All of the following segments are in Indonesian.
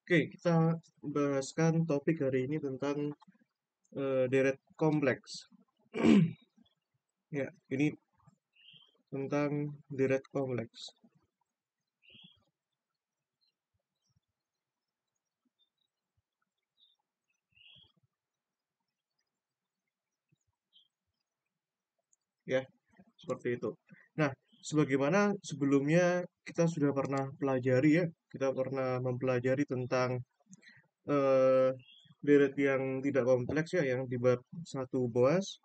Oke, kita bahaskan topik hari ini tentang deret kompleks. Ya, ini tentang deret kompleks. Ya, seperti itu. Nah, sebagaimana sebelumnya kita sudah pernah pelajari ya, kita pernah mempelajari tentang eh, deret yang tidak kompleks ya, yang di bab 1 BOAS.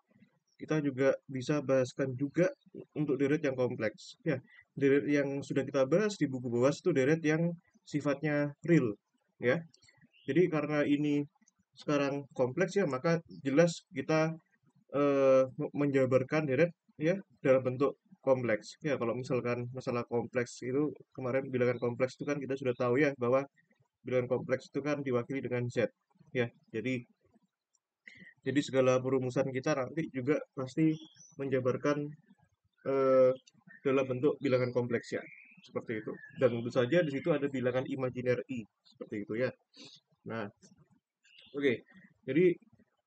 Kita juga bisa bahaskan juga untuk deret yang kompleks. Ya, deret yang sudah kita bahas di buku BOAS itu deret yang sifatnya real, ya. Jadi karena ini sekarang kompleks ya, maka jelas kita menjabarkan deret ya dalam bentuk kompleks. Ya, kalau misalkan masalah kompleks itu kemarin bilangan kompleks itu kan kita sudah tahu ya bahwa bilangan kompleks itu kan diwakili dengan Z. Ya, jadi segala perumusan kita nanti juga pasti menjabarkan eh, dalam bentuk bilangan kompleks ya. Seperti itu. Dan tentu saja di situ ada bilangan imajiner I, seperti itu ya. Nah, oke. Jadi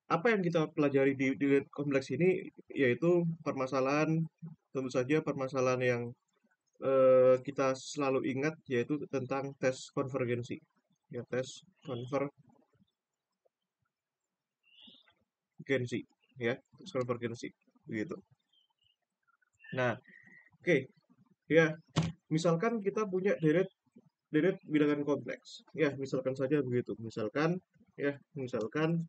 apa yang kita pelajari di kompleks ini yaitu permasalahan, tentu saja permasalahan yang kita selalu ingat yaitu tentang tes konvergensi. Ya, tes konvergensi ya, tes konvergensi begitu. Nah, oke. Ya, misalkan kita punya deret deret bilangan kompleks. Ya, misalkan saja begitu. Misalkan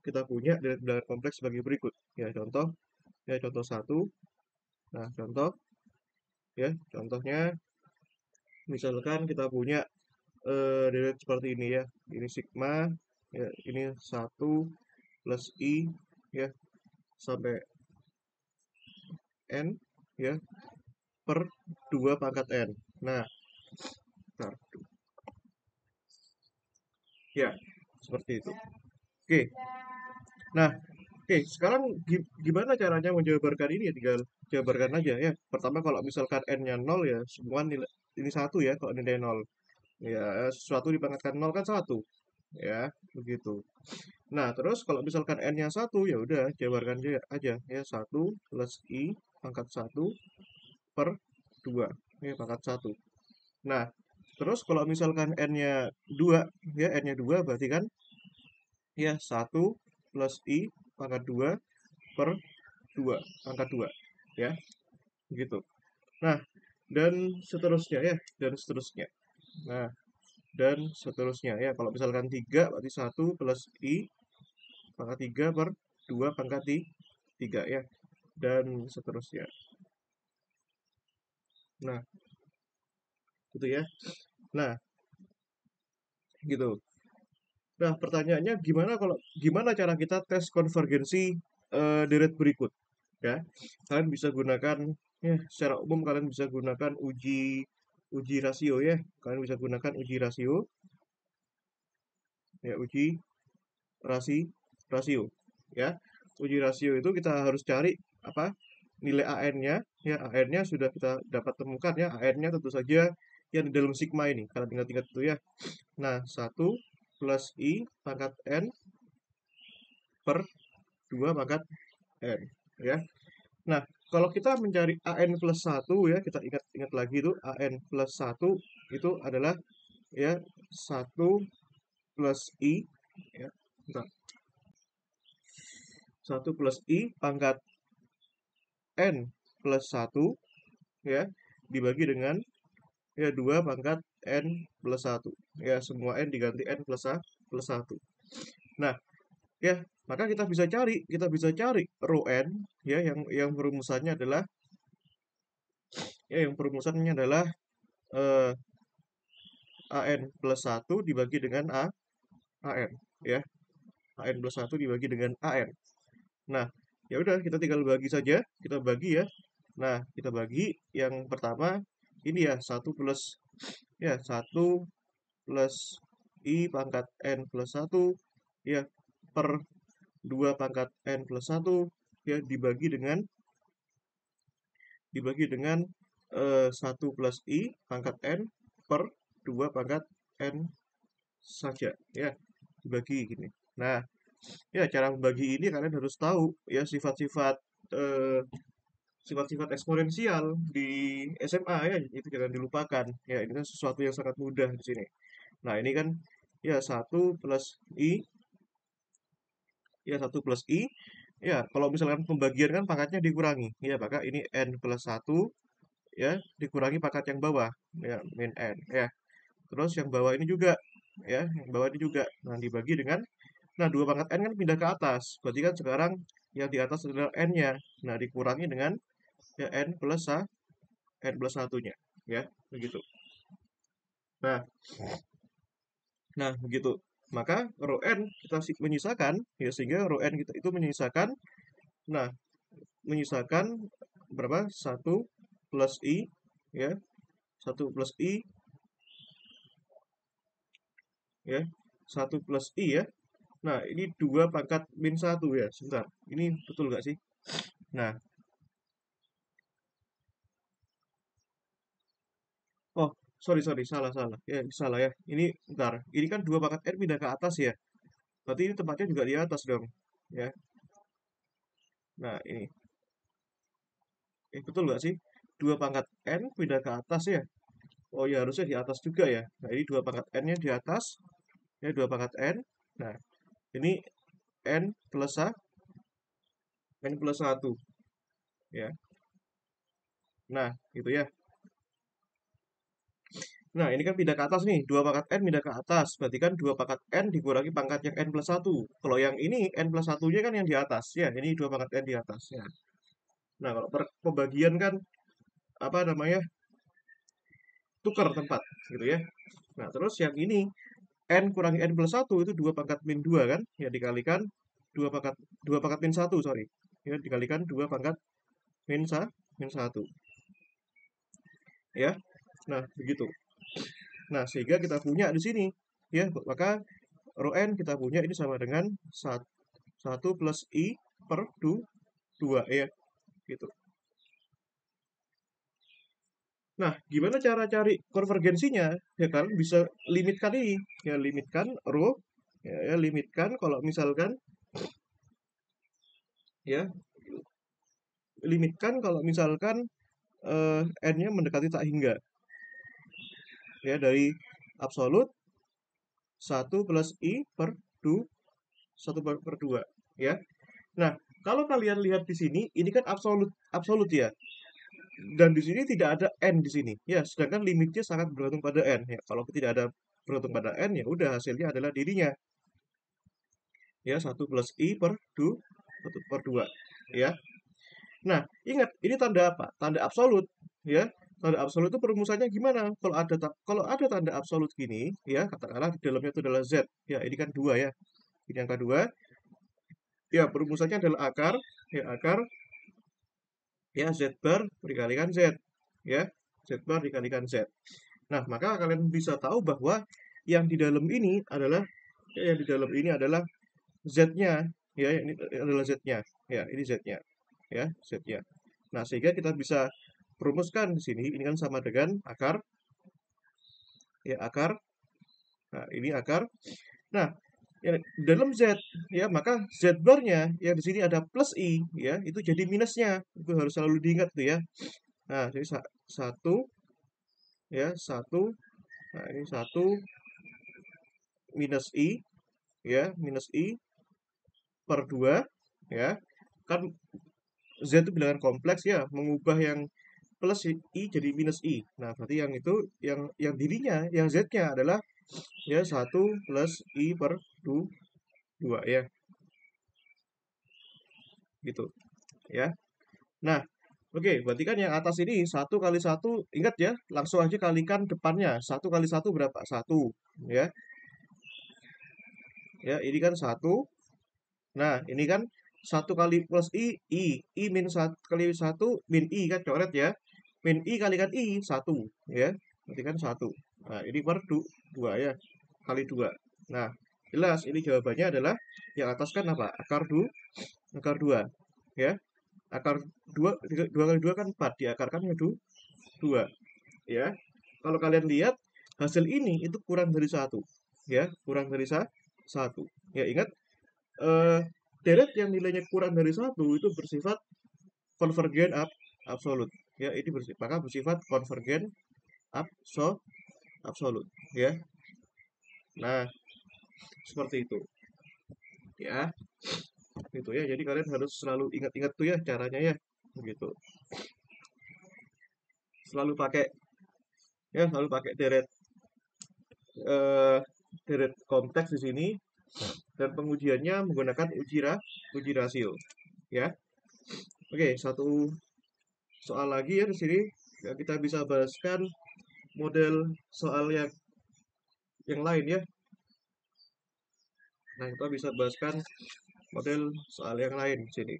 kita punya deret bilangan kompleks sebagai berikut. Ya contoh satu. Nah, contohnya misalkan kita punya deret seperti ini ya. Ini sigma, ya, ini satu plus I ya sampai N ya per 2 pangkat N. Nah, bentar. Ya, seperti itu. Oke. Nah, oke, sekarang gimana caranya menjabarkan ini ya? Tinggal jabarkan aja ya. Pertama kalau misalkan n-nya 0 ya semua nilai ini satu ya kalau nilai 0. Ya, sesuatu dipangkatkan 0 kan satu. Ya, begitu. Nah, terus kalau misalkan n-nya satu ya udah jabarkan aja ya satu plus i pangkat satu per 2 ya pangkat satu. Nah, terus kalau misalkan n-nya 2 ya n-nya 2 berarti kan ya satu plus i pangkat 2 per 2 angka 2 ya gitu. Nah, dan seterusnya ya, dan seterusnya. Nah, dan seterusnya ya. Kalau misalkan 3 berarti satu plus i pangkat 3 per 2 pangkat 3 ya. Dan seterusnya. Nah, gitu ya. Nah, gitu. Nah, pertanyaannya gimana cara kita tes konvergensi deret berikut ya. Kalian bisa gunakan ya secara umum kalian bisa gunakan uji uji rasio ya. Kalian bisa gunakan uji rasio ya uji rasi rasio ya. Uji rasio itu kita harus cari apa? Nilai AN-nya ya AN-nya sudah kita dapat temukan ya. AN-nya tentu saja yang di dalam sigma ini. Kalian ingat-ingat itu ya. Nah, satu plus I pangkat N per 2 pangkat N ya. Nah, kalau kita mencari AN plus satu ya, kita ingat-ingat lagi itu AN plus satu itu adalah ya satu plus I ya. Bentar. 1 plus I pangkat N plus satu ya dibagi dengan ya 2 pangkat N plus satu. Ya, semua N diganti N plus satu. Nah, ya, maka kita bisa cari rho N ya yang perumusannya adalah yang perumusannya adalah eh, AN plus satu dibagi dengan AN ya. AN plus satu dibagi dengan AN. Nah, ya udah kita tinggal bagi saja, kita bagi ya. Nah, kita bagi yang pertama ini ya, satu plus ya satu plus I pangkat N plus satu ya per 2 pangkat N plus satu ya dibagi dengan 1 plus I pangkat N per 2 pangkat N saja, ya, dibagi gini. Nah, ya cara membagi ini kalian harus tahu ya sifat-sifat eh, sifat-sifat eksponensial di SMA ya, itu jangan dilupakan. Ya, ini kan sesuatu yang sangat mudah di sini. Nah, ini kan ya satu plus I, ya satu plus I. Ya, kalau misalkan pembagian kan pangkatnya dikurangi. Ya, maka ini N plus satu ya dikurangi pangkat yang bawah ya min N ya. Terus yang bawah ini juga ya, yang bawah ini juga. Nah, dibagi dengan nah, dua pangkat N kan pindah ke atas. Berarti kan sekarang yang di atas adalah N-nya. Nah, dikurangi dengan ya N plus satunya ya, begitu. Nah, begitu. Maka rho N kita menyisakan ya, sehingga rho N kita itu menyisakan nah, menyisakan berapa? Satu plus I ya, satu plus I ya, satu plus I ya. Nah, ini 2 pangkat min satu ya. Sebentar, ini betul nggak sih? Nah, oh, sorry, sorry, salah, salah. Ya, salah ya. Ini, bentar. Ini kan 2 pangkat N pindah ke atas ya. Berarti ini tempatnya juga di atas dong. Ya, nah ini. Betul nggak sih? 2 pangkat N pindah ke atas ya. Oh ya, harusnya di atas juga ya. Nah, ini 2 pangkat N-nya di atas. Ya, 2 pangkat N. Nah, ini N plus N plus satu ya. Nah, gitu ya. Nah, ini kan pindah ke atas nih. 2 pangkat N pindah ke atas. Berarti kan 2 pangkat N dikurangi pangkat yang N plus satu. Kalau yang ini N plus satunya kan yang di atas. Ya, ini 2 pangkat N di atas. Ya. Nah, kalau pembagian kan, apa namanya, tukar tempat. Gitu ya. Nah, terus yang ini, N kurangi N plus satu itu 2 pangkat min 2 kan. Ya, dikalikan 2 pangkat min satu, sorry. Ya, dikalikan 2 pangkat min satu. Ya. Nah, begitu. Nah, sehingga kita punya di sini. Ya, maka rho N kita punya ini sama dengan 1 plus I per 2 ya, gitu. Nah, gimana cara cari konvergensinya? Ya kan, bisa limitkan ini. Ya, limitkan rho. Ya, limitkan kalau misalkan, ya, limitkan kalau misalkan N-nya mendekati tak hingga. Ya, dari absolut 1 plus I per 2, 1 per 2. Ya. Nah, kalau kalian lihat di sini, ini kan absolut, absolut ya. Dan di sini tidak ada N di sini. Ya, sedangkan limitnya sangat bergantung pada N. Ya, kalau tidak ada bergantung pada N, ya udah hasilnya adalah dirinya. Ya, 1 plus I per 2, 1 per 2. Ya. Nah, ingat, ini tanda apa? Tanda absolut. Ya, tanda absolut itu perumusannya gimana? Kalau ada tanda absolut gini, ya, katakanlah di dalamnya itu adalah Z. Ya, ini kan 2 ya. Ini angka 2. Ya, perumusannya adalah akar. Ya, akar. Ya, Z bar dikalikan Z. Ya, Z bar dikalikan Z. Nah, maka kalian bisa tahu bahwa yang di dalam ini adalah yang di dalam ini adalah Z-nya, ya, ini adalah Z-nya. Ya, ini Z-nya. Ya, Z-nya. Nah, sehingga kita bisa perumuskan di sini ini kan sama dengan akar, ya, akar. Nah, ini akar. Nah, ya, dalam Z, ya, maka Z barnya yang di sini ada plus I, ya, itu jadi minusnya. Itu harus selalu diingat tuh ya. Nah, jadi satu, ya, satu. Nah, ini satu minus I, ya, minus I per 2 ya. Kan Z itu bilangan kompleks ya, mengubah yang plus I jadi minus I. Nah, berarti yang itu yang dirinya, yang Z-nya adalah ya satu plus I per 2 ya. Gitu ya. Nah, oke, berarti kan yang atas ini satu kali satu, ingat ya, langsung aja kalikan depannya. Satu kali satu berapa? Satu ya. Ya, ini kan satu. Nah, ini kan satu kali plus I min satu kali satu min I kan coret ya. Min I kalikan I satu ya. Berarti kan satu. Nah, ini per 2 ya. Kali 2. Nah, jelas ini jawabannya adalah yang atas kan apa? Akar 2 ya. Akar 2 2 kali 2 kan 4, diakarkan menjadi 2 ya. Kalau kalian lihat hasil ini itu kurang dari 1. ya, kurang dari 1. Ya, ingat deret yang nilainya kurang dari 1 itu bersifat konvergen absolut. Ya, ini maka bersifat konvergen absolut, ya. Nah, seperti itu. Ya, gitu ya. Jadi kalian harus selalu ingat-ingat tuh ya caranya ya. Begitu. Selalu pakai selalu pakai eh, deret konteks di sini dan pengujiannya menggunakan uji rasio, ya. Oke, satu soal lagi ya di sini. Ya, kita bisa bahaskan model soal yang lain ya. Nah, kita bisa bahaskan model soal yang lain di sini.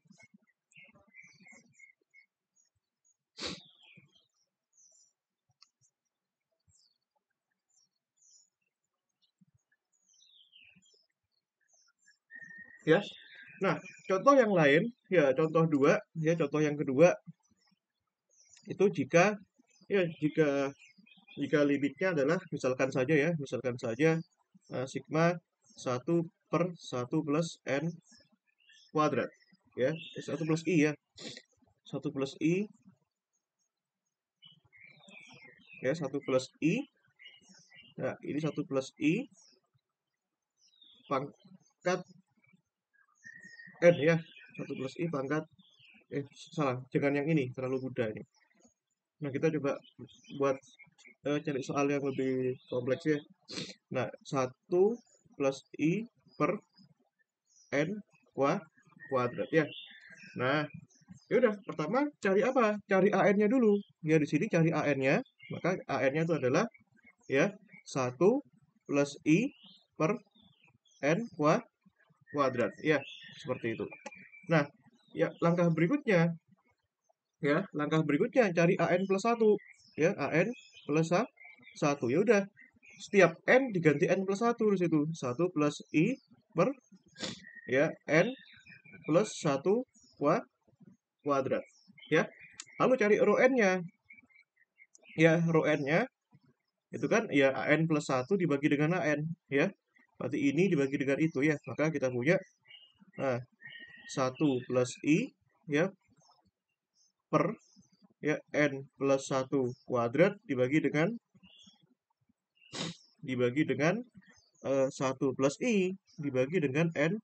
Ya. Nah, contoh yang lain ya, contoh contoh yang kedua itu jika limitnya adalah misalkan saja sigma 1/1 plus n kuadrat ya, 1 plus i ya, 1 plus i ya, 1 plus i. Nah, ini 1 plus i pangkat n ya, 1 plus i pangkat salah, jangan yang ini, terlalu mudah ini. Nah, kita coba buat cari soal yang lebih kompleks ya. Nah, 1 plus i per n kuadrat ya. Nah, ya udah, pertama cari apa? Cari AN-nya dulu. Ya, di sini cari AN-nya, maka AN-nya itu adalah ya 1 plus i per n kuadrat. Ya, seperti itu. Nah, ya langkah berikutnya cari AN plus 1. Ya, AN plus 1. Ya udah, setiap n diganti n plus 1 di situ. 1 plus i per ya n plus 1 kuadrat. Ya. Lalu cari rho n-nya. Ya, rho n-nya itu kan ya AN plus 1 dibagi dengan AN ya. Berarti ini dibagi dengan itu ya. Maka kita punya 1 plus i ya per ya n plus 1 kuadrat dibagi dengan 1 plus i dibagi dengan n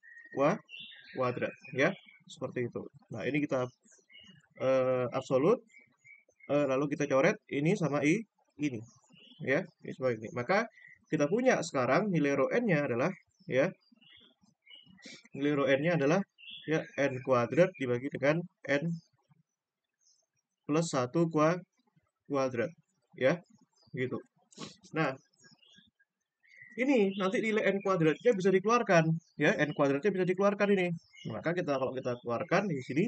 kuadrat ya. Seperti itu. Nah, ini kita absolut, lalu kita coret ini sama ini ya, ini sama ini. Maka kita punya sekarang nilai rho n-nya adalah ya, nilai rho n-nya adalah ya n kuadrat dibagi dengan n plus 1 kuadrat ya, gitu. Nah, ini nanti nilai n kuadratnya bisa dikeluarkan ya, n kuadratnya bisa dikeluarkan ini. Maka kalau kita keluarkan di sini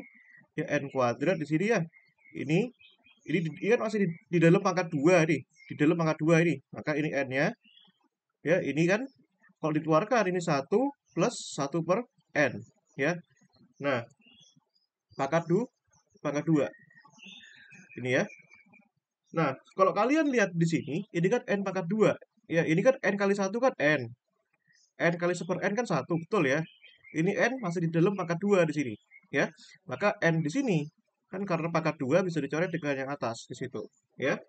ya, n kuadrat di sini ya, ini kan masih di dalam pangkat 2 nih, di dalam pangkat 2 ini. Maka ini n-nya ya, ini kan kalau dikeluarkan ini 1 plus 1 per n ya. Nah, pangkat 2 ini ya. Nah, kalau kalian lihat di sini, ini kan n pangkat 2. Ya, ini kan n kali 1 kan n. N kali 1 per n kan 1, betul ya. Ini n masih di dalam pangkat 2 di sini, ya. Maka n di sini kan karena pangkat 2 bisa dicoret dengan yang atas di situ, ya.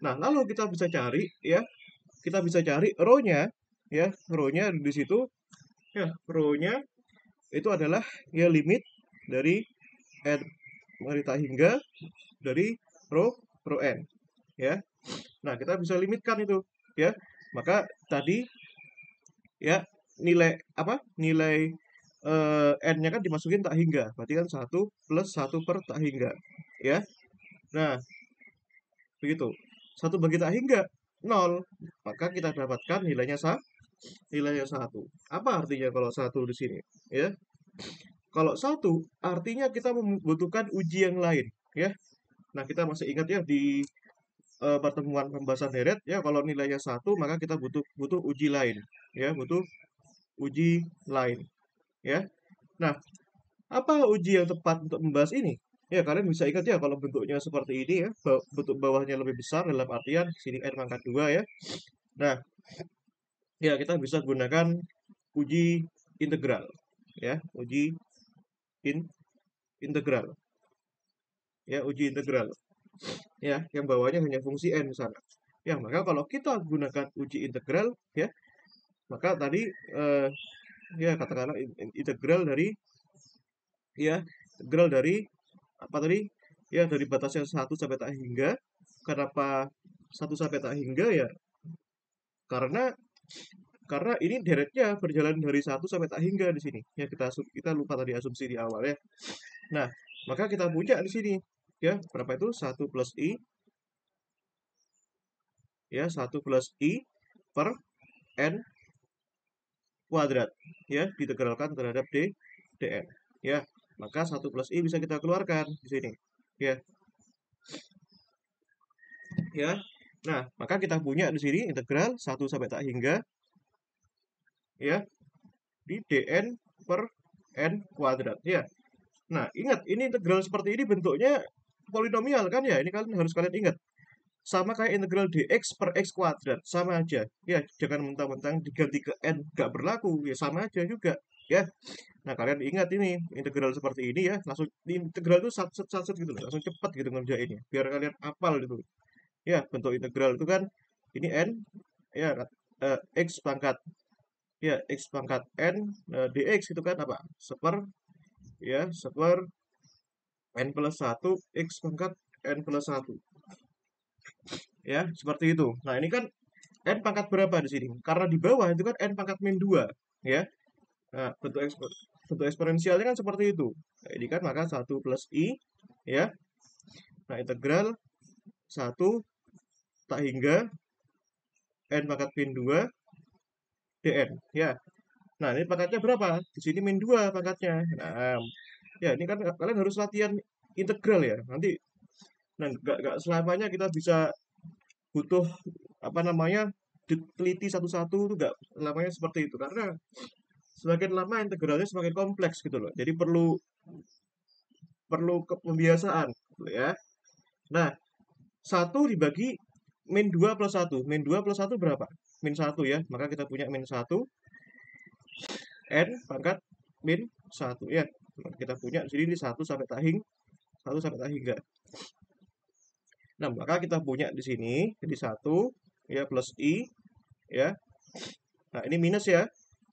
Nah, lalu kita bisa cari ya, kita bisa cari rho-nya ya, rho-nya di situ ya, rho-nya itu adalah ya limit dari n mari tak hingga dari rho n ya. Nah, kita bisa limitkan itu ya. Maka tadi ya nilai apa? Nilai n-nya kan dimasukin tak hingga. Berarti kan 1 plus 1 per tak hingga ya. Nah, begitu. 1 bagi tak hingga 0. Maka kita dapatkan nilainya 1. Apa artinya kalau 1 di sini ya? Kalau 1 artinya kita membutuhkan uji yang lain ya. Nah, kita masih ingat ya di pertemuan pembahasan deret ya, kalau nilainya 1 maka kita butuh uji lain ya, butuh uji lain ya. Nah, apa uji yang tepat untuk membahas ini? Ya, kalian bisa ingat ya kalau bentuknya seperti ini ya, bentuk bawahnya lebih besar dalam artian sini n pangkat 2 ya. Nah, Ya, kita bisa gunakan uji integral. Ya, uji integral. Ya, uji integral. Ya, yang bawahnya hanya fungsi n di sana. Ya, maka kalau kita gunakan uji integral, ya, maka tadi ya katakanlah integral dari ya integral dari apa tadi? Ya, dari batasnya 1 sampai tak hingga. Kenapa 1 sampai tak hingga ya? Karena karena ini deretnya berjalan dari 1 sampai tak hingga di sini. Ya, kita lupa tadi asumsi di awal ya. Nah, maka kita punya di sini ya, berapa itu? 1 plus i, ya, 1 plus i per n kuadrat, ya, ditegralkan terhadap dn. Ya, maka 1 plus i bisa kita keluarkan di sini. Ya, ya. Nah, maka kita punya di sini integral 1 sampai tak hingga, ya, di dn per n kuadrat. Ya. Nah, ingat ini integral seperti ini bentuknya polinomial kan ya? Ini kalian harus kalian ingat. Sama kayak integral dx per x kuadrat, sama aja. Ya, jangan mentang-mentang diganti ke n nggak berlaku, ya sama aja juga. Ya, nah kalian ingat ini integral seperti ini ya, langsung di integral itu sat gitu loh, langsung cepat gitu ngerjainnya, biar kalian hafal gitu. Ya, bentuk integral itu kan ini n, ya, x pangkat, ya, x pangkat n, dx itu kan apa? Seper n plus 1 x pangkat n plus 1. Ya, seperti itu. Nah, ini kan n pangkat berapa di sini? Karena di bawah itu kan n pangkat min 2, ya. Nah, bentuk eksponensialnya kan seperti itu. Nah, ini kan maka 1 plus i, ya. Nah, integral 1 tak hingga n pangkat min 2 dn, ya. Nah, ini pangkatnya berapa? Di sini min 2 pangkatnya. Nah, ya ini kan kalian harus latihan integral ya. Nanti nah nggak selamanya kita bisa butuh apa namanya diteliti satu-satu, itu nggak selamanya seperti itu, karena semakin lama integralnya semakin kompleks gitu loh. Jadi perlu perlu pembiasaan gitu ya. Nah, 1 dibagi min 2 plus 1. Min 2 plus 1 berapa? Min 1 ya. Maka kita punya min 1 n pangkat min 1 ya. Kita punya di sini 1 sampai tak hingga. Nah, maka kita punya di sini jadi 1 ya plus i, ya. Nah, ini minus ya.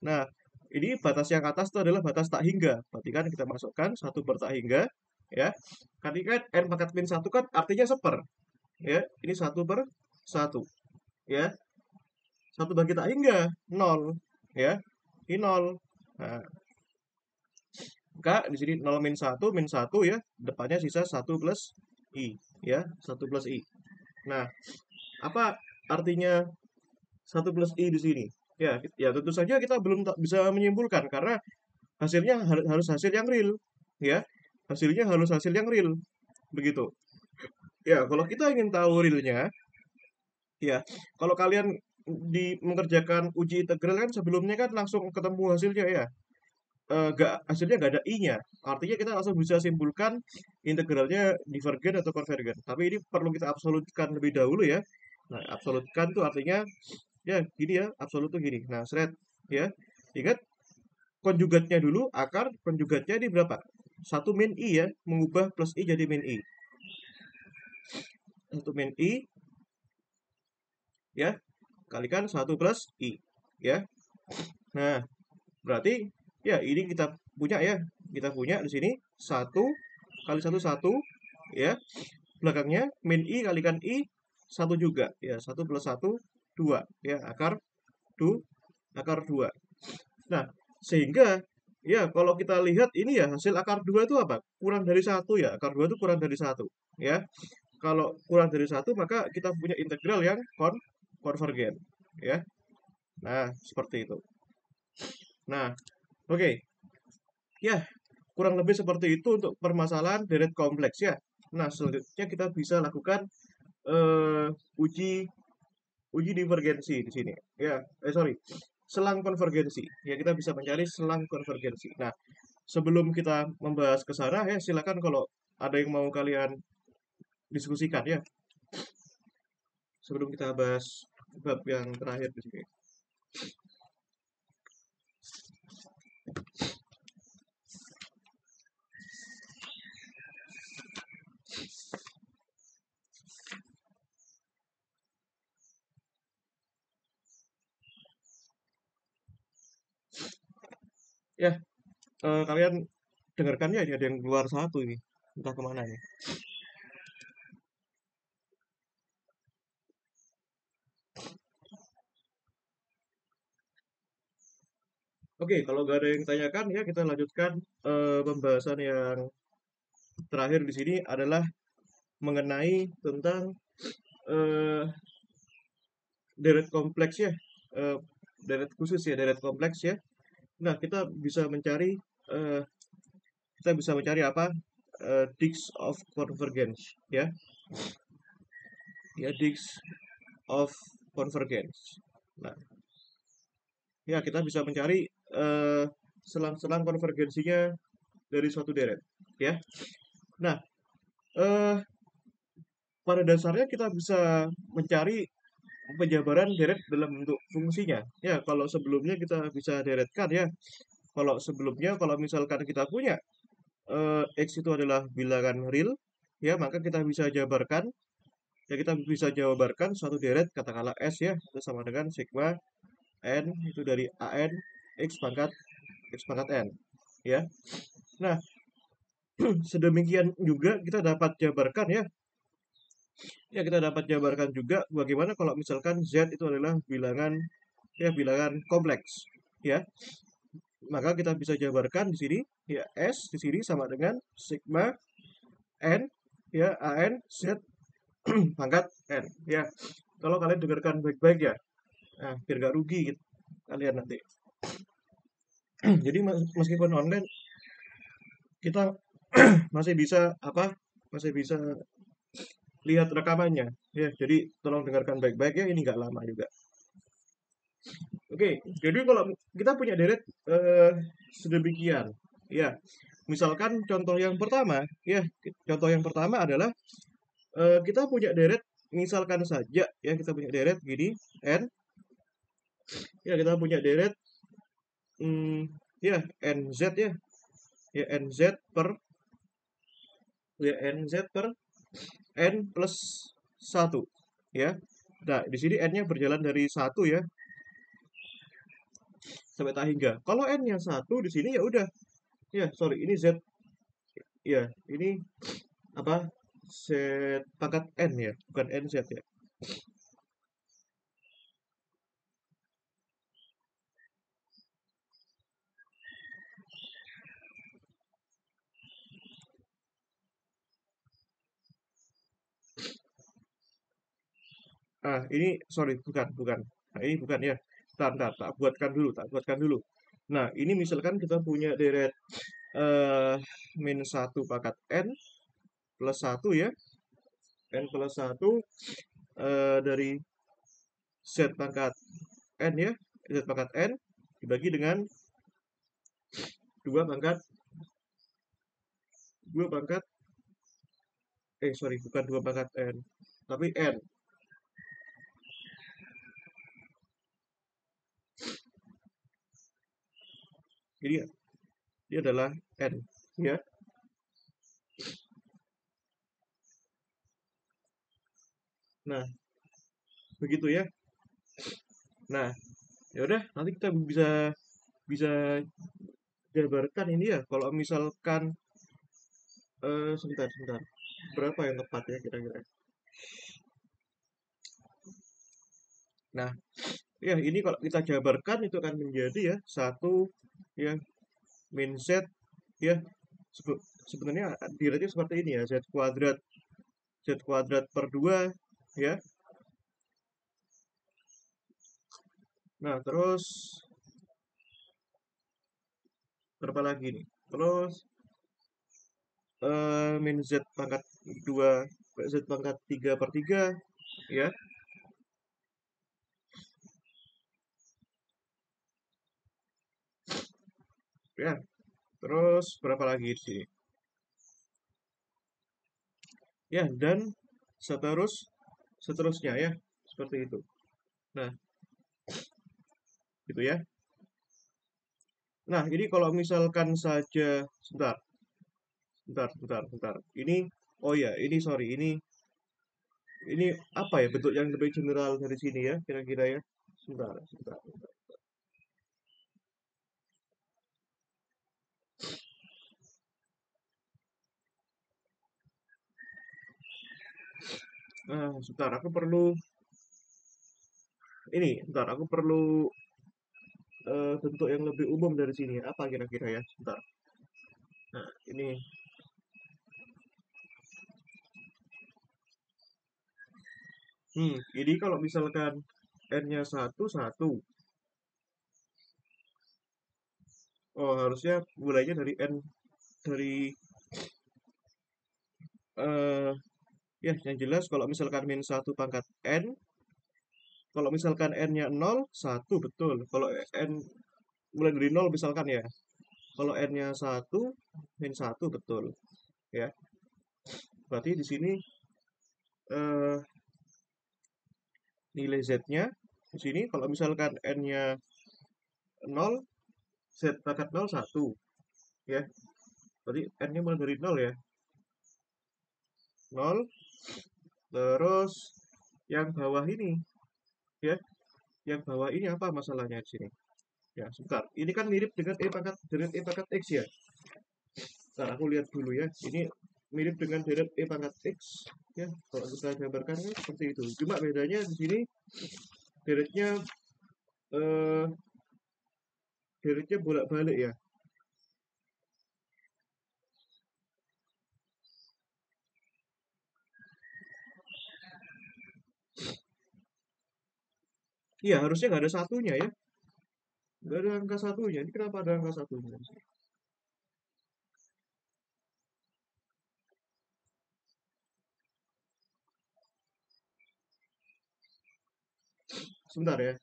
Nah, ini batas yang atas itu adalah batas tak hingga. Berarti kan kita masukkan 1 per tak hingga, ya. Tadi kan n pangkat min 1 kan artinya seper. Ya, ini 1/1. Ya. 1 bagi tak hingga 0, ya. Ini 0. Nah, maka di sini 0 min 1 ya. Depannya sisa 1 plus i, ya. 1 plus i. Nah, apa artinya 1 plus i di sini? Ya, ya tentu saja kita belum bisa menyimpulkan karena hasilnya harus hasil yang real, ya. Hasilnya harus hasil yang real, begitu. Ya, kalau kita ingin tahu realnya, ya, kalau kalian mengerjakan uji integral kan sebelumnya kan langsung ketemu hasilnya ya. Hasilnya nggak ada i-nya. Artinya kita langsung bisa simpulkan integralnya divergen atau konvergen. Tapi ini perlu kita absolutkan lebih dahulu ya. Nah, absolutkan tuh artinya ya gini ya, absolut tuh gini. Nah, seret ya. Ingat konjugatnya dulu, akar konjugatnya ini berapa? 1 min i ya, mengubah plus i jadi min i. 1 min i ya, kalikan 1 plus i ya. Nah, berarti ya ini kita punya ya. Kita punya di sini 1 kali 1 1 ya. Belakangnya min i kalikan i 1 juga ya. 1 plus 1 2 ya, akar 2. Nah, sehingga ya kalau kita lihat ini ya hasil akar 2 itu apa? Kurang dari 1 ya. Akar 2 itu kurang dari 1 ya. Kalau kurang dari 1 maka kita punya integral yang konvergen ya. Nah, seperti itu. Nah, oke. Ya, kurang lebih seperti itu untuk permasalahan deret kompleks ya. Nah, selanjutnya kita bisa lakukan eh, uji uji divergensi di sini. Ya, sorry, selang konvergensi. Ya, kita bisa mencari selang konvergensi. Nah, sebelum kita membahas ke sana ya, silakan kalau ada yang mau kalian diskusikan ya. Sebelum kita bahas bab yang terakhir di sini. Ya, kalian dengarkan ya, ini ada yang keluar satu ini. Entah kemana nih. Oke, kalau nggak ada yang tanyakan ya kita lanjutkan pembahasan yang terakhir di sini adalah mengenai tentang eh, deret kompleks ya, eh, deret khusus ya, deret kompleks ya. Nah, eh, kita bisa mencari apa? Digits of convergence ya, ya digits of convergence. Nah, ya kita bisa mencari eh, selang-selang konvergensinya dari suatu deret ya. Nah, eh, pada dasarnya kita bisa mencari penjabaran deret dalam bentuk fungsinya. Ya, kalau sebelumnya kita bisa deretkan ya. Kalau misalkan kita punya X itu adalah bilangan real, ya maka kita bisa jabarkan, ya kita bisa jabarkan suatu deret katakanlah S ya, itu sama dengan sigma N itu dari AN X pangkat N, ya. Nah, sedemikian juga kita dapat jabarkan ya, ya kita dapat jabarkan juga bagaimana kalau misalkan Z itu adalah bilangan kompleks, ya. Maka kita bisa jabarkan di sini ya S di sini sama dengan sigma N ya AN Z pangkat N ya. Kalau kalian dengarkan baik-baik ya, nah, biar gak rugi gitu, kalian nanti. Jadi meskipun online kita masih bisa apa? Masih bisa lihat rekamannya ya. Jadi tolong dengarkan baik-baik ya. Ini nggak lama juga. Oke, jadi kalau kita punya deret sedemikian, ya. Misalkan contoh yang pertama, ya, contoh yang pertama adalah kita punya deret, misalkan saja, ya kita punya deret gini, n, ya kita punya deret, ya nz ya nz per, ya nz per n plus satu, ya. Nah, di sini n-nya berjalan dari satu ya sampai tak hingga. Kalau n-nya satu di sini ya udah, ya sorry ini z, ya ini apa z pangkat n ya, bukan nz ya. Ah, ini sorry, bukan, bukan. Nah, ini bukan ya. Tak buatkan dulu. Nah, ini misalkan kita punya deret eh min satu pangkat n plus satu ya. N plus satu dari z pangkat n ya. Z pangkat n dibagi dengan dua pangkat dua pangkat sorry, bukan dua pangkat n, tapi n. Jadi ini adalah n ya. Nah, begitu ya. Nah, ya udah nanti kita bisa bisa jabarkan ini ya. Kalau misalkan sebentar. Berapa yang tepat ya kira-kira? Nah, ya ini kalau kita jabarkan itu akan menjadi ya satu ya min z ya sebenarnya dirinya seperti ini ya z kuadrat per 2 ya. Nah, terus berapa lagi nih? Terus min z pangkat 2 z pangkat 3 per 3 ya. Ya, terus berapa lagi di sini? Ya, dan seterusnya ya, seperti itu. Nah, gitu ya. Nah, ini kalau misalkan saja, sebentar, sebentar. Ini, oh ya, ini sorry, ini apa ya bentuk yang lebih general dari sini ya, kira-kira ya. Sebentar. Sebentar, aku perlu ini, sebentar, aku perlu bentuk yang lebih umum dari sini. Apa kira-kira ya? Sebentar. Nah, ini kalau misalkan n-nya satu satu. Oh, harusnya mulainya dari n dari eh ya yang jelas kalau misalkan min satu pangkat n, kalau misalkan n-nya nol satu betul. Kalau n mulai dari nol misalkan ya. Kalau n-nya satu min satu betul, ya. Berarti di sini eh nilai z-nya di sini kalau misalkan n-nya nol, z pangkat nol satu, ya. Berarti n-nya mulai dari nol ya. Nol, terus yang bawah ini, ya. Yang bawah ini apa masalahnya di sini? Ya, sebentar. Ini kan mirip dengan e pangkat x ya. Nah, aku lihat dulu ya. Ini mirip dengan deret e pangkat x. Ya, kalau kita gambarkan kan seperti itu. Cuma bedanya di sini deretnya eh deretnya bolak-balik ya. Iya, harusnya nggak ada satunya ya. Nggak ada angka satunya. Ini kenapa ada angka satunya? Sebentar ya.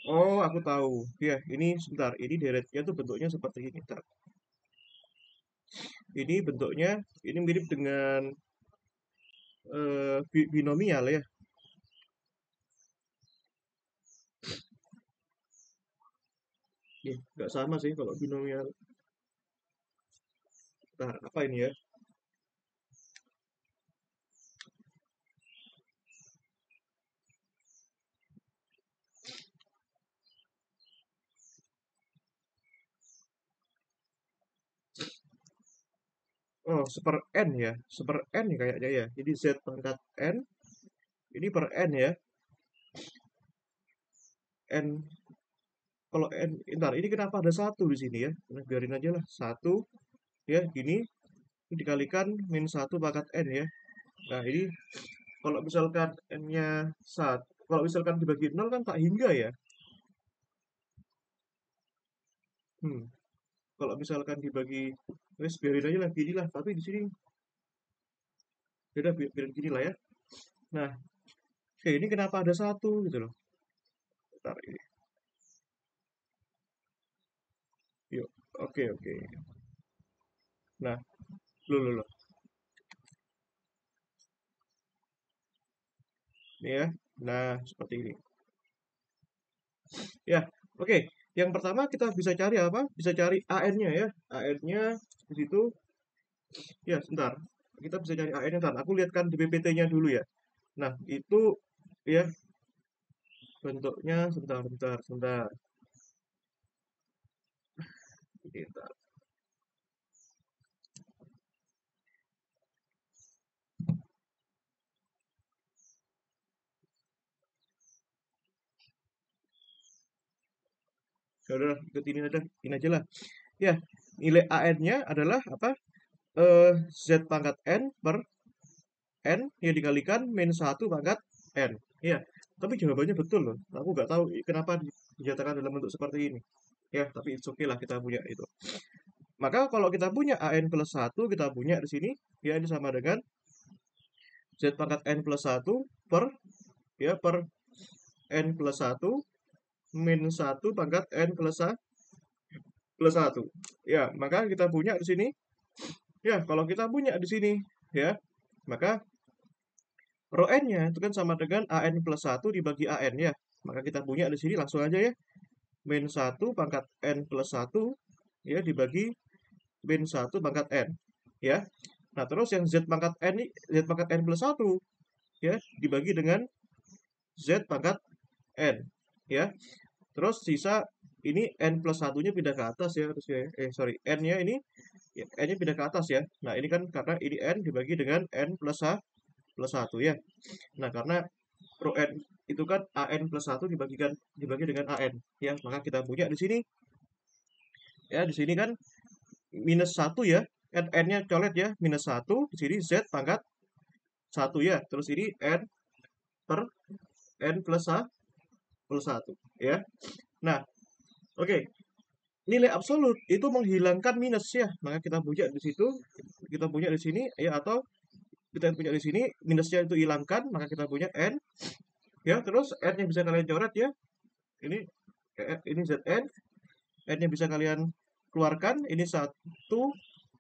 Oh, aku tahu. Ya, ini sebentar. Ini deretnya tuh bentuknya seperti ini. Bentar. Ini bentuknya, ini mirip dengan binomial ya. Ya, nggak sama sih kalau binomial. Bentar, apa ini ya? Oh, seper n ya. Seper n ya kayaknya ya. Jadi z pangkat n, ini per n ya. N, kalau n, ntar, ini kenapa ada satu di sini ya? Nah, biarin aja lah. Satu, ya, gini. Ini dikalikan min satu pangkat n ya. Nah, ini kalau misalkan n-nya satu, kalau misalkan dibagi nol kan tak hingga ya. Hmm. Kalau misalkan dibagi, wes biarin aja lah, gini lah. Tapi di sini, beda biarin gini lah ya. Nah, oke, ini kenapa ada satu gitu loh. Bentar, ini. Yuk, oke, oke. Nah, loh. Ini ya. Nah, seperti ini. Ya, oke. Yang pertama kita bisa cari apa? Bisa cari AN-nya ya. AN-nya di situ. Ya, sebentar. Kita bisa cari AN-nya. Ntar, aku lihatkan di PPT-nya dulu ya. Nah, itu ya bentuknya sebentar. Bentar. Ya udah, ikut ini aja lah. Ya, nilai AN-nya adalah apa? Z pangkat N per N yang dikalikan min satu pangkat N. Iya, tapi jawabannya betul loh. Aku nggak tahu kenapa dinyatakan dalam bentuk seperti ini. Ya, tapi it's okay lah kita punya itu. Maka kalau kita punya AN plus satu, kita punya di sini, ya ini sama dengan Z pangkat N plus satu per, ya, per N plus satu min satu pangkat N plus satu. Ya, maka kita punya di sini, ya, kalau kita punya di sini, ya, maka rho n-nya itu kan sama dengan AN plus satu dibagi AN ya. Maka kita punya di sini langsung aja ya. Min satu pangkat N plus satu ya dibagi min satu pangkat N. Ya. Nah, terus yang Z pangkat N ini, Z pangkat N plus satu ya dibagi dengan Z pangkat N. Ya. Terus sisa ini n plus satunya pindah ke atas ya harusnya ya. Sorry, n-nya ini ya, n-nya pindah ke atas ya. Nah, ini kan karena ini n dibagi dengan n plus plus 1 ya. Nah, karena rho n itu kan an plus 1 dibagi dengan an ya. Maka kita punya di sini ya, di sini kan minus 1 ya. N-nya colet ya, minus 1, di sini z pangkat 1 ya. Terus ini n per n plus plus 1 ya. Nah, oke. Nilai absolut itu menghilangkan minus ya. Maka kita punya di situ, kita punya di sini ya, atau kita punya di sini minusnya itu hilangkan, maka kita punya n ya. Terus n yang bisa kalian coret ya. Ini zn, n yang bisa kalian keluarkan ini 1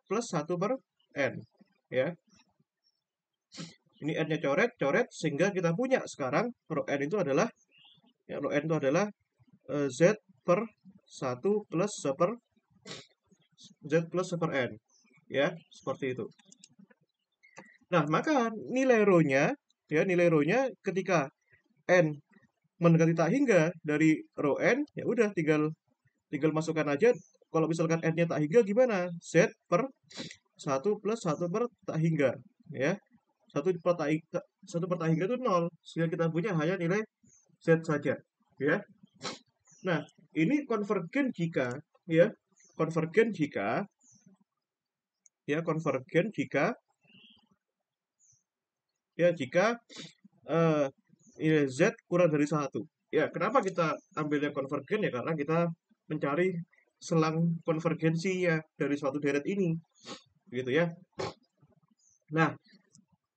plus 1 per n ya. Ini n-nya coret sehingga kita punya sekarang rho n itu adalah ya, rho n itu adalah z per 1 plus z per n ya, seperti itu. Nah, maka nilai rho-nya ya, nilai rho-nya ketika n mendekati tak hingga dari rho n, ya udah tinggal masukkan aja. Kalau misalkan n-nya tak hingga gimana? Z per 1 plus 1 per tak hingga ya. 1 per tak hingga itu 0, sehingga kita punya hanya nilai Z saja ya. Nah, ini konvergen jika ya, konvergen jika ya, konvergen jika ya, jika nilai Z kurang dari 1. Ya, kenapa kita ambilnya konvergen ya? Karena kita mencari selang konvergensi ya dari suatu deret ini. Gitu ya. Nah,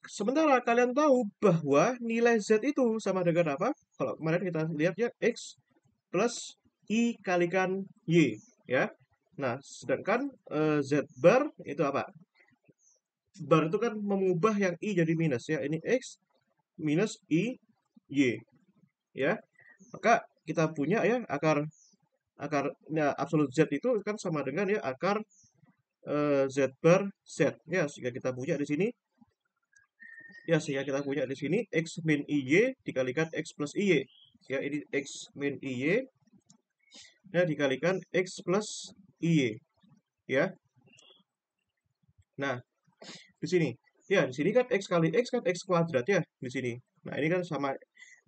sementara kalian tahu bahwa nilai Z itu sama dengan apa? Kalau kemarin kita lihat ya, X plus I kalikan Y ya. Nah, sedangkan Z bar itu apa? Bar itu kan mengubah yang I jadi minus ya. Ini X minus I Y ya. Maka kita punya ya akar ya, absolut Z itu kan sama dengan ya akar Z bar Z ya, sehingga kita punya di sini ya, sehingga kita punya di sini X min IY dikalikan X plus IY ya. Ini X min IY ya dikalikan X plus IY ya. Nah, di sini ya, di sini kan X kali X kan X kuadrat ya di sini. Nah, ini kan sama,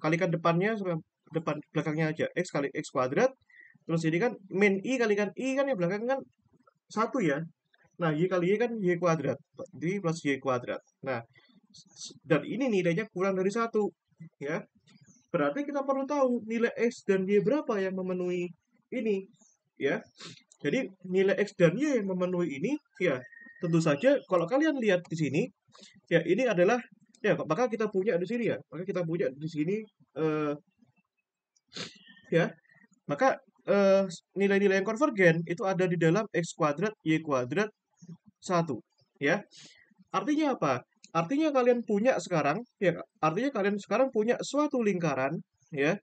kalikan depannya sama depan belakangnya aja, X kali X kuadrat. Terus ini kan min I kalikan I kan yang belakang kan 1 ya. Nah, Y kali Y kan Y kuadrat, jadi plus Y kuadrat. Nah, dan ini nilainya kurang dari 1 ya. Berarti kita perlu tahu nilai X dan Y berapa yang memenuhi ini ya. Jadi nilai X dan Y yang memenuhi ini ya, tentu saja kalau kalian lihat di sini ya, ini adalah ya, maka kita punya di sini ya. Maka kita punya di sini ya. Maka nilai-nilai yang konvergen itu ada di dalam X kuadrat Y kuadrat 1 ya. Artinya apa? Artinya kalian punya sekarang ya, artinya kalian sekarang punya suatu lingkaran ya.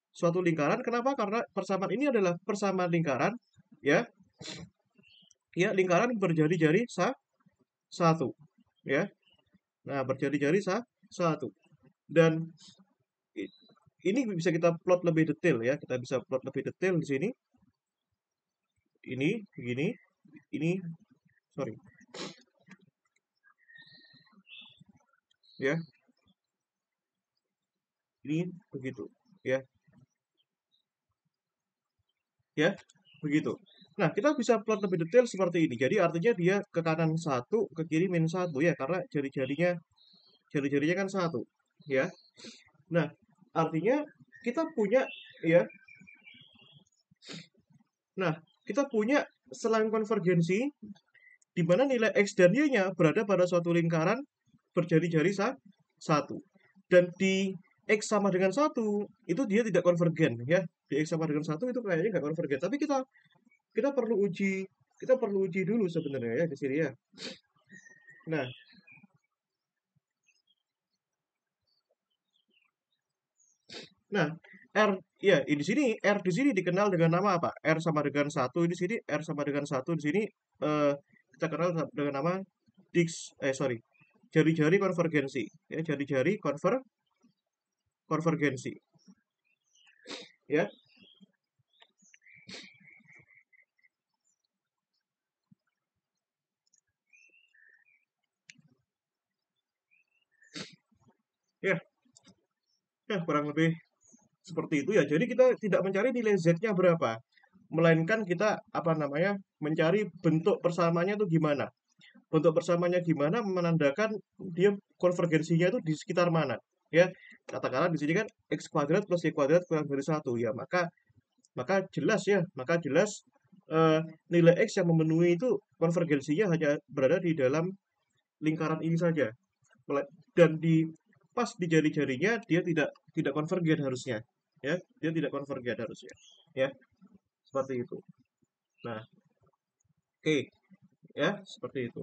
Suatu lingkaran, kenapa? Karena persamaan ini adalah persamaan lingkaran ya. Ya, lingkaran berjari-jari satu ya. Nah, berjari-jari satu. Dan ini bisa kita plot lebih detail ya. Kita bisa plot lebih detail di sini. Ini begini, ini sorry ya, ini begitu ya, ya begitu. Nah, kita bisa plot lebih detail seperti ini. Jadi artinya dia ke kanan 1, ke kiri min 1 ya, karena jari-jarinya kan 1 ya. Nah, artinya kita punya ya. Nah, kita punya selang konvergensi di mana nilai X dan Y-nya berada pada suatu lingkaran berjari-jari satu. Dan di X sama dengan 1 itu dia tidak konvergen ya. Di X sama dengan 1 itu kayaknya nggak konvergen. Tapi kita perlu uji dulu sebenarnya ya di sini ya. Nah, R ya, di sini R di sini dikenal dengan nama apa? R sama dengan 1 di sini, R sama dengan 1 di sini kita kenal dengan nama jari-jari konvergensi ya, jari-jari konvergensi ya. Ya, kurang lebih seperti itu ya. Jadi kita tidak mencari nilai Z-nya berapa, melainkan kita apa namanya mencari bentuk persamaannya itu gimana. Bentuk persamaannya gimana menandakan dia konvergensinya itu di sekitar mana. Ya, katakanlah di sini kan x kuadrat plus y kuadrat kurang dari satu ya, maka jelas nilai x yang memenuhi itu konvergensinya hanya berada di dalam lingkaran ini saja. Dan pas di jari-jarinya dia tidak konvergen harusnya, ya, dia tidak konvergen harusnya, ya, seperti itu. Nah, oke, ya, seperti itu.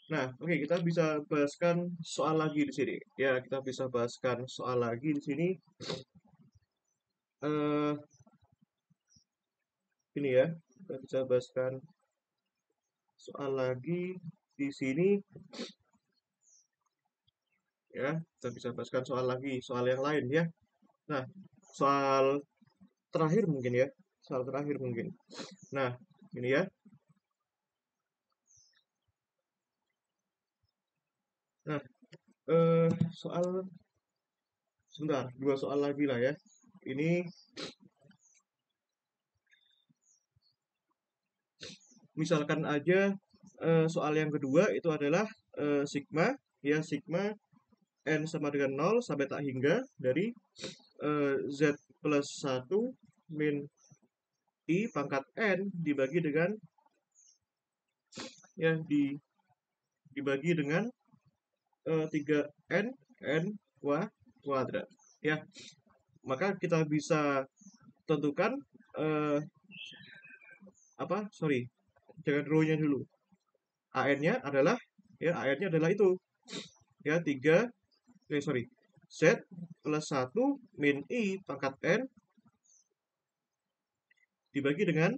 Nah, oke, kita bisa bahaskan soal lagi di sini. Ya, kita bisa bahaskan soal lagi di sini. eh ini ya, kita bisa bahaskan soal lagi di sini. Ya, kita bisa bahaskan soal lagi, soal yang lain ya. Nah, soal terakhir mungkin ya, soal terakhir mungkin. Nah, ini ya. Nah, soal sebentar, dua soal lagi lah ya. Ini misalkan aja soal yang kedua itu adalah sigma, ya, sigma n sama dengan 0 sampai tak hingga dari z plus 1 min i pangkat n dibagi dengan, ya, dibagi dengan 3n n kuadrat, ya. Maka kita bisa tentukan eh, apa, sorry, jangan row-nya dulu. AN-nya adalah, ya, AN-nya adalah itu, ya, 3, sorry, Z plus 1 min I pangkat N dibagi dengan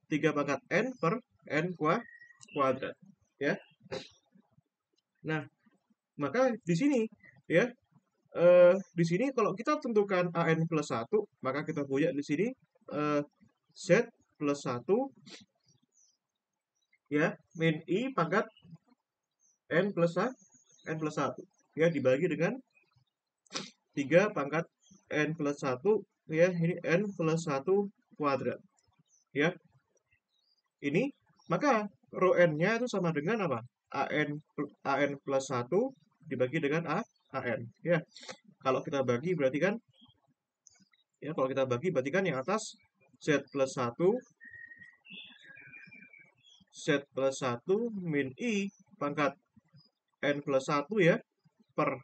3 pangkat N per N kuadrat, ya. Nah, maka di sini, ya, di sini kalau kita tentukan AN plus 1, maka kita punya di sini Z plus 1, ya, min I pangkat N plus 1, ya, dibagi dengan 3 pangkat N plus 1, ya, ini N plus 1 kuadrat, ya. Ini, maka rho N-nya itu sama dengan apa? AN plus 1 dibagi dengan AN, ya. Kalau kita bagi berarti kan, ya, kalau kita bagi berarti kan yang atas Z plus 1 min I pangkat N plus 1, ya, per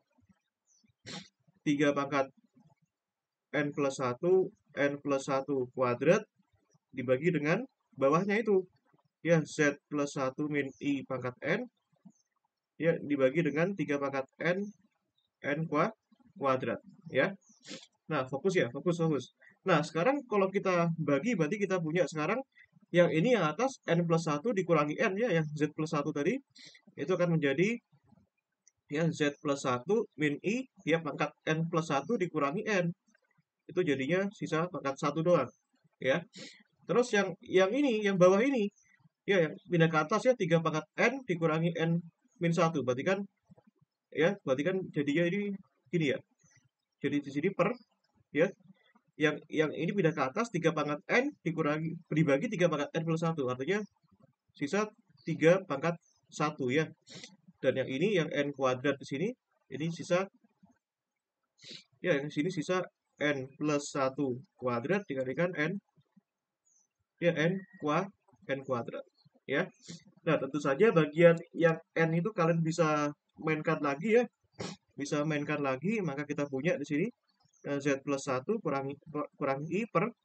3 pangkat N plus 1 kuadrat dibagi dengan bawahnya itu, ya, Z plus 1 min I pangkat N, ya, dibagi dengan 3 pangkat N kuadrat, ya. Nah, fokus ya, fokus. Nah, sekarang kalau kita bagi berarti kita punya sekarang yang ini yang atas N plus 1 dikurangi N, ya, yang Z plus 1 tadi itu akan menjadi, ya, Z plus 1 min I, ya, pangkat N plus 1 dikurangi N. Itu jadinya sisa pangkat 1 doang, ya. Terus yang ini, yang bawah ini, ya, yang pindah ke atas, ya, 3 pangkat N dikurangi N min 1. Berarti kan, ya, berarti kan jadinya ini gini ya. Jadi di sini per, ya, yang ini pindah ke atas 3 pangkat N dibagi 3 pangkat N plus 1. Artinya sisa 3 pangkat 1, ya. Dan yang ini yang N kuadrat di sini, ini sisa, ya, yang sini sisa N plus 1 kuadrat dikalikan N, ya, N kuadrat, ya. Nah, tentu saja bagian yang N itu kalian bisa mainkan lagi, ya. Bisa mainkan lagi, maka kita punya di sini Z plus 1 kurangi I per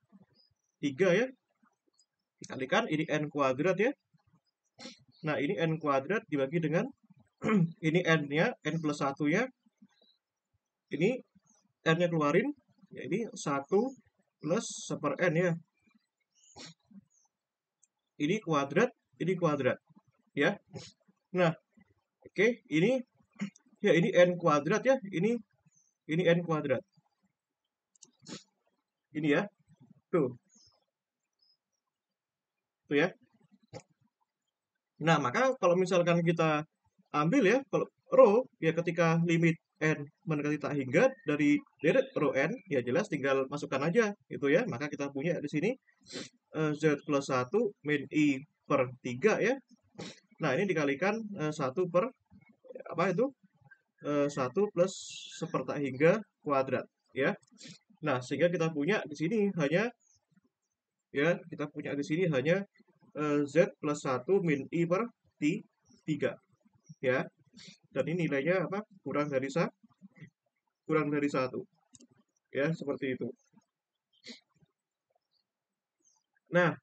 3, ya. Dikalikan ini N kuadrat, ya. Nah, ini N kuadrat dibagi dengan ini N-nya, N plus 1-nya. Ini N-nya keluarin, ya, ini 1 plus 1 N, ya. Ini kuadrat, ya. Nah, oke, ini, ya, ini N kuadrat, ya. Ini N kuadrat. Ini, ya. Tuh. Tuh, ya. Nah, maka kalau misalkan kita ambil, ya, kalau rho, ya, ketika limit n mendekati tak hingga dari deret row n, ya jelas tinggal masukkan aja itu ya. Maka kita punya di sini z plus 1 min i per 3 ya. Nah, ini dikalikan 1 per apa itu? 1 plus sepertak hingga kuadrat ya. Nah, sehingga kita punya di sini hanya ya, kita punya di sini hanya z plus 1 min i per 3 ya. Dan ini nilainya apa? Kurang dari 1 ya, seperti itu. Nah,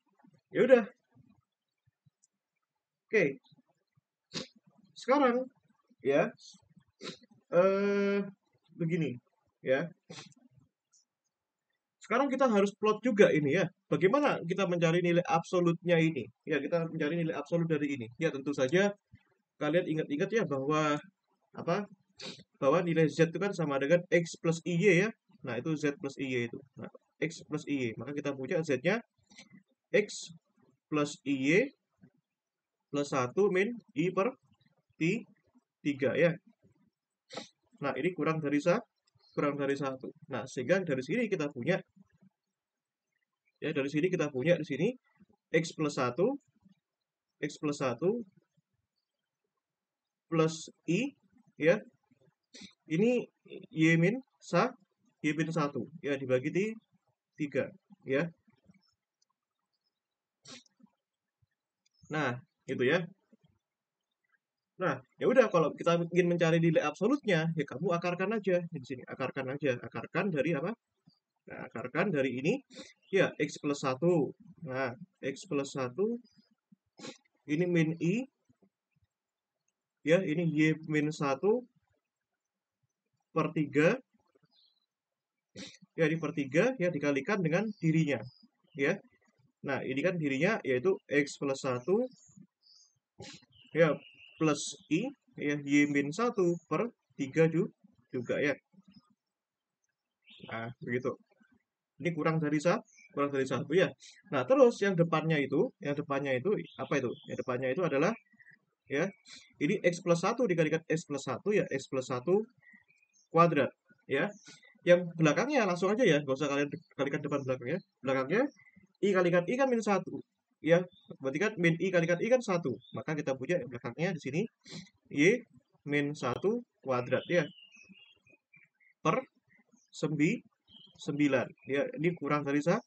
ya udah. Oke. Sekarang ya begini ya. Sekarang kita harus plot juga ini ya. Bagaimana kita mencari nilai absolutnya ini? Ya, kita mencari nilai absolut dari ini. Ya, tentu saja kalian ingat-ingat ya bahwa apa? Bahwa nilai z itu kan sama dengan x plus iy ya. Nah, itu z plus iy itu. Nah, x plus iy. Maka kita punya z-nya x plus iy plus 1 min i per 3 ya. Nah, ini kurang dari 1. Nah, sehingga dari sini kita punya ya, dari sini kita punya di sini x plus 1 plus i ya. Ini y min 1 ya, dibagi 3 ya. Nah, itu ya. Nah, ya udah, kalau kita ingin mencari nilai absolutnya, ya kamu akarkan aja di sini. Akarkan aja. Akarkan dari apa? Nah, akarkan dari ini ya, x plus 1. Nah, x plus 1 ini min i ya, ini y min 1 per 3 ya, ini per 3 ya, dikalikan dengan dirinya ya. Nah, ini kan dirinya yaitu x plus 1 ya plus i ya, y min 1 per 3 juga ya. Nah, begitu. Ini kurang dari 1 ya. Nah, terus yang depannya itu apa itu? Yang depannya itu adalah ya, ini x plus 1 dikalikan x plus 1 ya, x plus 1 kuadrat ya. Yang belakangnya langsung aja ya, nggak usah kalian kalikan depan belakangnya. Belakangnya i kalikan i kan min 1 ya. Berarti kan min i kalikan i kan 1. Maka kita punya belakangnya di sini y min 1 kuadrat ya per 9 ya. Ini kurang dari 1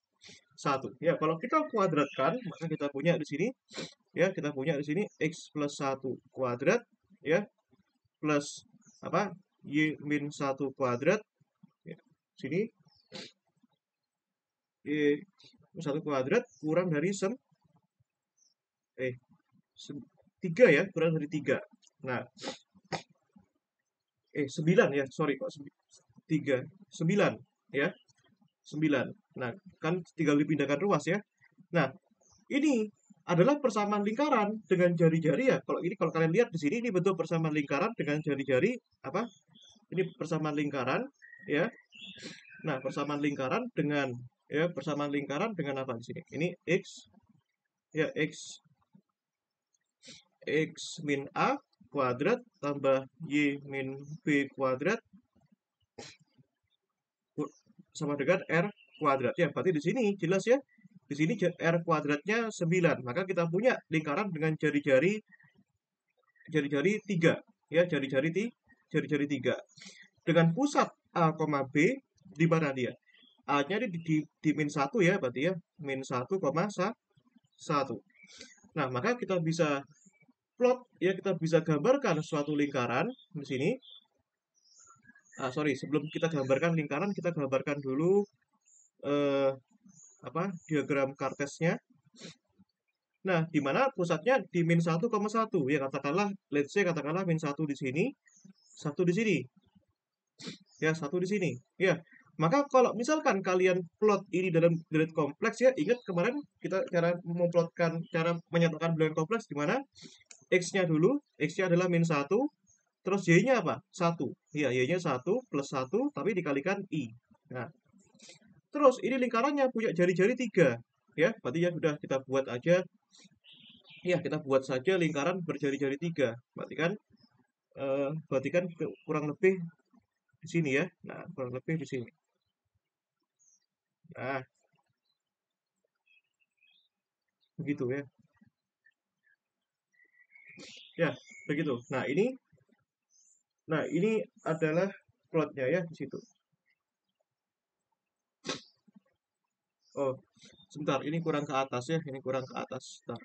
ya. Kalau kita kuadratkan, maka kita punya di sini ya, kita punya di sini x plus 1 kuadrat ya, plus apa, y min 1 kuadrat ya. Sini y 1 kuadrat kurang dari 3 ya, kurang dari 3. Nah, 9 ya, sorry kok 3, 9 ya, 9. Nah, kan tinggal dipindahkan ruas ya. Nah, ini adalah persamaan lingkaran dengan jari-jari ya. Kalau ini, kalau kalian lihat di sini, ini bentuk persamaan lingkaran dengan jari-jari apa? Ini persamaan lingkaran ya. Nah, persamaan lingkaran dengan ya, persamaan lingkaran dengan apa di sini? Ini x ya, x min a kuadrat tambah y min b kuadrat sama dengan r kuadrat ya. Berarti di sini jelas ya. Di sini r kuadratnya 9. Maka kita punya lingkaran dengan jari-jari 3 ya, jari-jari 3. Dengan pusat A, B di mana dia? A-nya di min 1 ya, berarti ya, min 1,1. Nah, maka kita bisa plot ya, kita bisa gambarkan suatu lingkaran di sini. Sebelum kita gambarkan lingkaran, kita gambarkan dulu diagram kartesnya. Nah, di mana pusatnya di min 1,1 ya, katakanlah, let's say katakanlah min 1 di sini, 1 di sini. Ya, 1 di sini. Ya. Maka kalau misalkan kalian plot ini dalam deret kompleks ya, ingat kemarin kita cara memplotkan, cara menyatakan bilangan kompleks di mana x-nya dulu, x-nya adalah min 1, terus y-nya apa? 1. Ya, y-nya 1 plus 1 tapi dikalikan i. Nah, terus ini lingkarannya punya jari-jari 3 ya, berarti ya sudah, kita buat aja ya, kita buat saja lingkaran berjari-jari 3. Berarti kan kurang lebih di sini ya. Nah, kurang lebih di sini. Nah, begitu ya. Ya, begitu. Nah, ini adalah plotnya ya di situ. Oh, sebentar, ini kurang ke atas ya, ini kurang ke atas. Sebentar.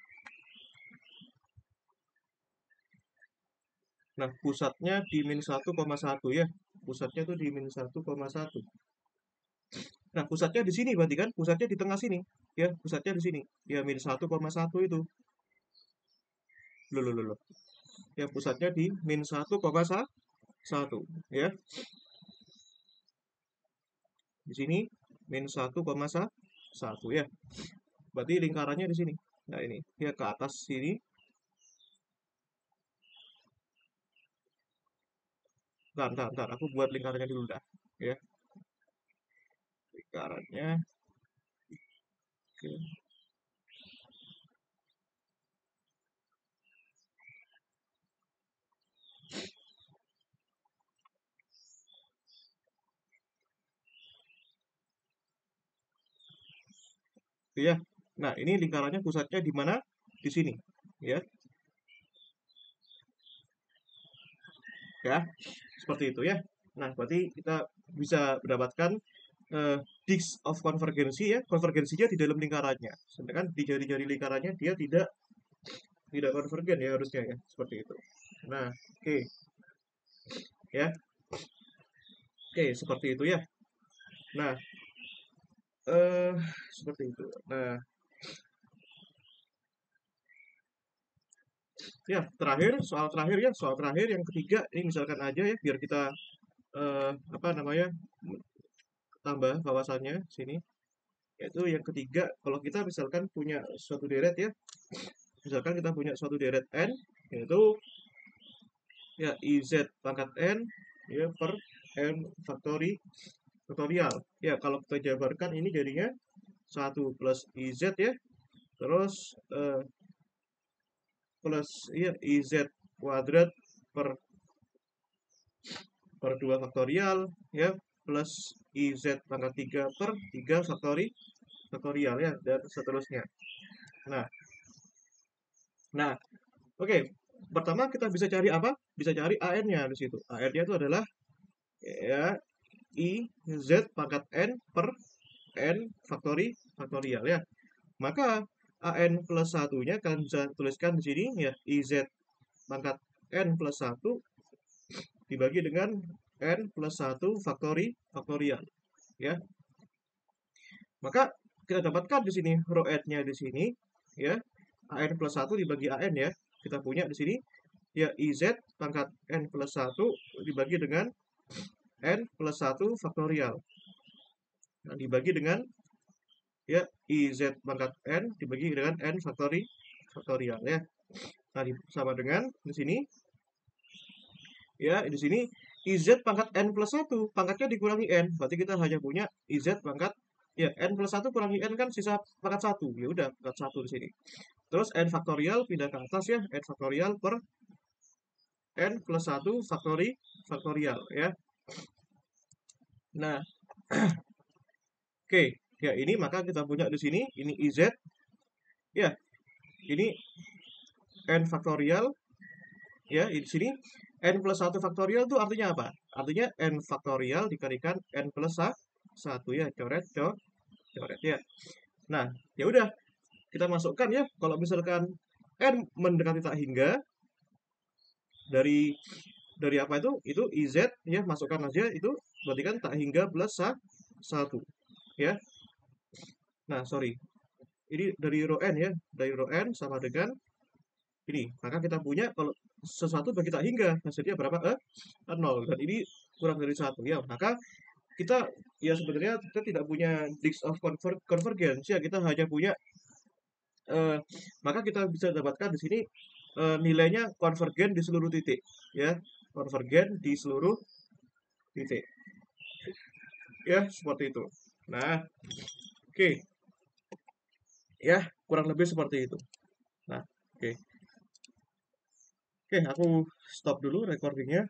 Nah, pusatnya di min 1,1 ya. Pusatnya tuh di min 1,1. Nah, pusatnya di sini berarti kan? Pusatnya di tengah sini. Ya, pusatnya di sini. Ya, min 1,1 itu. Loh, loh, loh, loh. Ya, pusatnya di min 1,1 ya. Di sini min 1,1 ya. Berarti lingkarannya di sini. Nah, ini ya ke atas sini. Bentar. Aku buat lingkarannya dulu dah. Ya, lingkarannya. Oke. Ya. Nah, ini lingkarannya pusatnya di mana? Di sini. Ya, ya. Seperti itu ya. Nah, berarti kita bisa mendapatkan eh, disk of konvergensi ya. Konvergensinya di dalam lingkarannya. Sedangkan di jari-jari lingkarannya dia tidak konvergen ya harusnya ya. Seperti itu. Nah, oke. Ya. Oke, seperti itu ya. Nah, eh seperti itu. Nah, ya, soal terakhir yang ketiga ini misalkan aja ya biar kita apa namanya? Tambah wawasannya sini. Yaitu yang ketiga, kalau kita misalkan punya suatu deret ya, misalkan kita punya suatu deret n yaitu ya iz pangkat n ya per n faktorial. Ya, kalau kita jabarkan ini jadinya 1 plus iz ya, terus plus ya iz kuadrat per 2 faktorial ya plus iz pangkat 3 per 3 faktorial ya dan seterusnya. Nah, nah, oke. Pertama kita bisa cari apa? Bisa cari AN-nya di situ. AN-nya itu adalah ya I Z pangkat N per N faktorial ya. Maka AN plus satunya kalian bisa tuliskan di sini ya IZ pangkat N plus 1 dibagi dengan N plus 1 faktorial ya. Maka kita dapatkan di sini rho N-nya di sini ya. AN plus 1 dibagi AN ya. Kita punya di sini ya IZ pangkat N plus 1 dibagi dengan N plus 1 faktorial. Nah, dibagi dengan ya IZ pangkat N dibagi dengan N faktorial ya. Nah, sama dengan di sini ya di sini IZ pangkat N plus 1 pangkatnya dikurangi N. Berarti kita hanya punya IZ pangkat ya N plus 1 kurangi N kan sisa pangkat 1. Ya udah pangkat 1 di sini. Terus N faktorial pindah ke atas ya, N faktorial per N plus 1 faktorial ya. Nah, oke, ya ini maka kita punya di sini ini IZ ya. Ini N faktorial ya, di sini N plus 1 faktorial itu artinya apa? Artinya N faktorial dikalikan N plus 1 ya, coret ya. Nah, ya udah kita masukkan ya kalau misalkan N mendekati tak hingga dari apa itu IZ ya, masukkan aja itu berarti kan tak hingga plus 1 ya. Nah, sorry. Ini dari rho n ya, dari rho n sama dengan ini. Maka kita punya kalau sesuatu bagi tak hingga hasilnya berapa? 0. Dan ini kurang dari 1 ya. Maka kita ya sebenarnya kita tidak punya disk of convergence ya, kita hanya punya maka kita bisa dapatkan di sini nilainya konvergen di seluruh titik ya, konvergen di seluruh titik ya, seperti itu. Nah, oke. Ya, kurang lebih seperti itu. Nah, oke. Oke, aku stop dulu recordingnya.